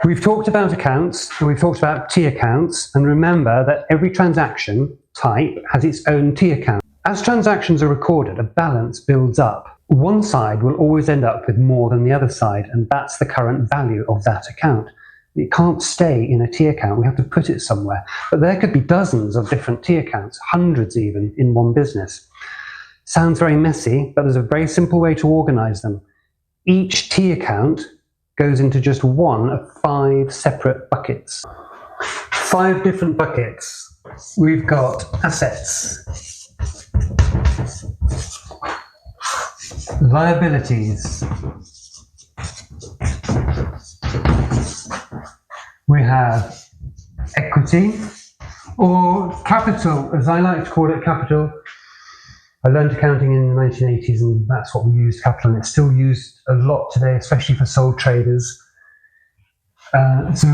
We've talked about accounts and we've talked about T accounts, and remember that every transaction type has its own T account. As transactions are recorded, a balance builds up. One side will always end up with more than the other side, and that's the current value of that account. It can't stay in a T account, we have to put it somewhere. But there could be dozens of different T accounts, hundreds even, in one business. Sounds very messy, but there's a very simple way to organize them. Each T account goes into just one of 5 separate buckets. 5 different buckets. We've got assets, liabilities, we have equity, or capital, as I like to call it, capital. I learned accounting in the 1980s and that's what we used, capital, and it's still used a lot today, especially for sole traders. So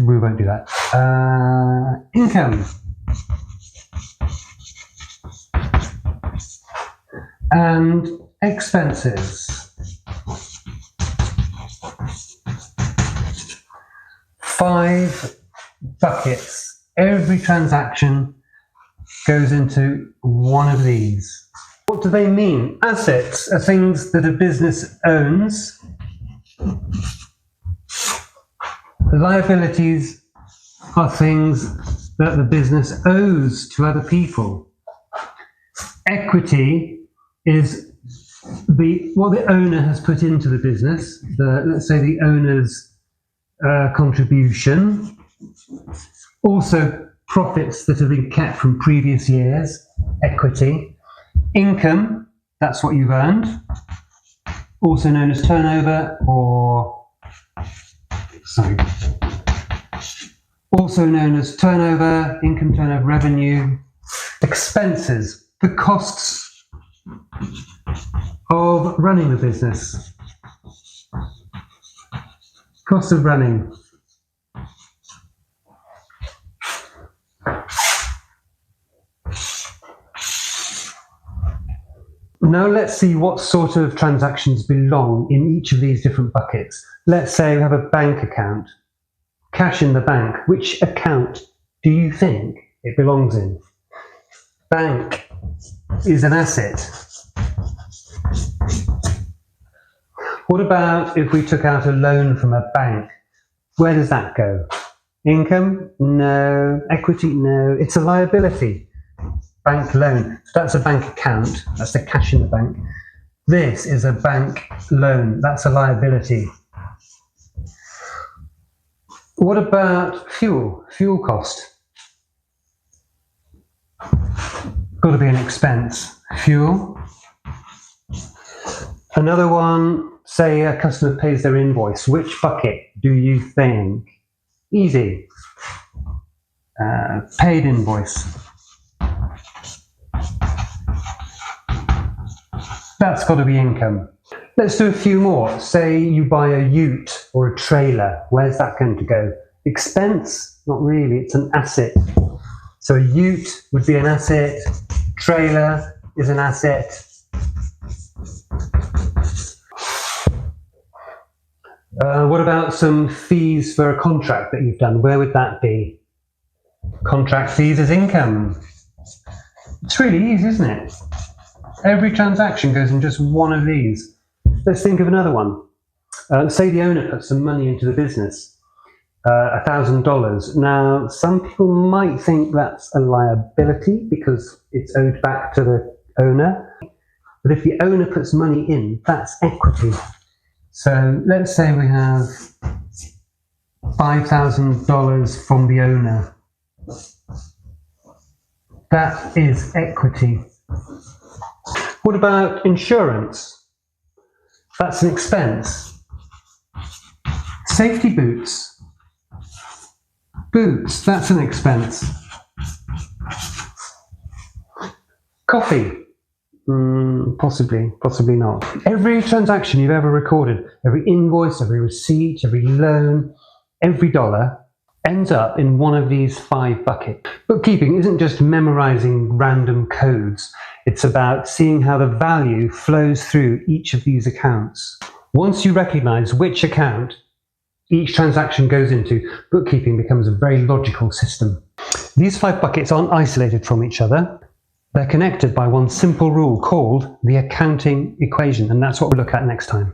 we won't do that. Income. And expenses. 5 buckets. Every transaction goes into one of these. What do they mean? Assets are things that a business owns. Liabilities are things that the business owes to other people. Equity is what the owner has put into the business, let's say the owner's contribution. Also profits that have been kept from previous years, equity. Income, that's what you've earned, also known as turnover income, turnover, revenue. Expenses, the costs of running the business. Cost of running. Now let's see what sort of transactions belong in each of these different buckets. Let's say we have a bank account, cash in the bank. Which account do you think it belongs in? Bank is an asset. What about if we took out a loan from a bank? Where does that go? Income? No. Equity? No. It's a liability. Bank loan. So that's a bank account. That's the cash in the bank. This is a bank loan. That's a liability. What about fuel? Fuel cost. Got to be an expense. Fuel. Another one, say a customer pays their invoice. Which bucket do you think? Easy. Paid invoice. That's got to be income. Let's do a few more. Say you buy a ute or a trailer. Where's that going to go? Expense? Not really, it's an asset. So a ute would be an asset. Trailer is an asset. What about some fees for a contract that you've done? Where would that be? Contract fees is income. It's really easy, isn't it? Every transaction goes in just one of these. Let's think of another one. Say the owner puts some money into the business, $1,000. Now, some people might think that's a liability because it's owed back to the owner. But if the owner puts money in, that's equity. So let's say we have $5,000 from the owner. That is equity. What about insurance? That's an expense. Safety boots. Boots, that's an expense. Coffee. Possibly not. Every transaction you've ever recorded, every invoice, every receipt, every loan, every dollar ends up in one of these 5 buckets. Bookkeeping isn't just memorizing random codes. It's about seeing how the value flows through each of these accounts. Once you recognize which account each transaction goes into, bookkeeping becomes a very logical system. These 5 buckets aren't isolated from each other. They're connected by one simple rule called the accounting equation, and that's what we'll look at next time.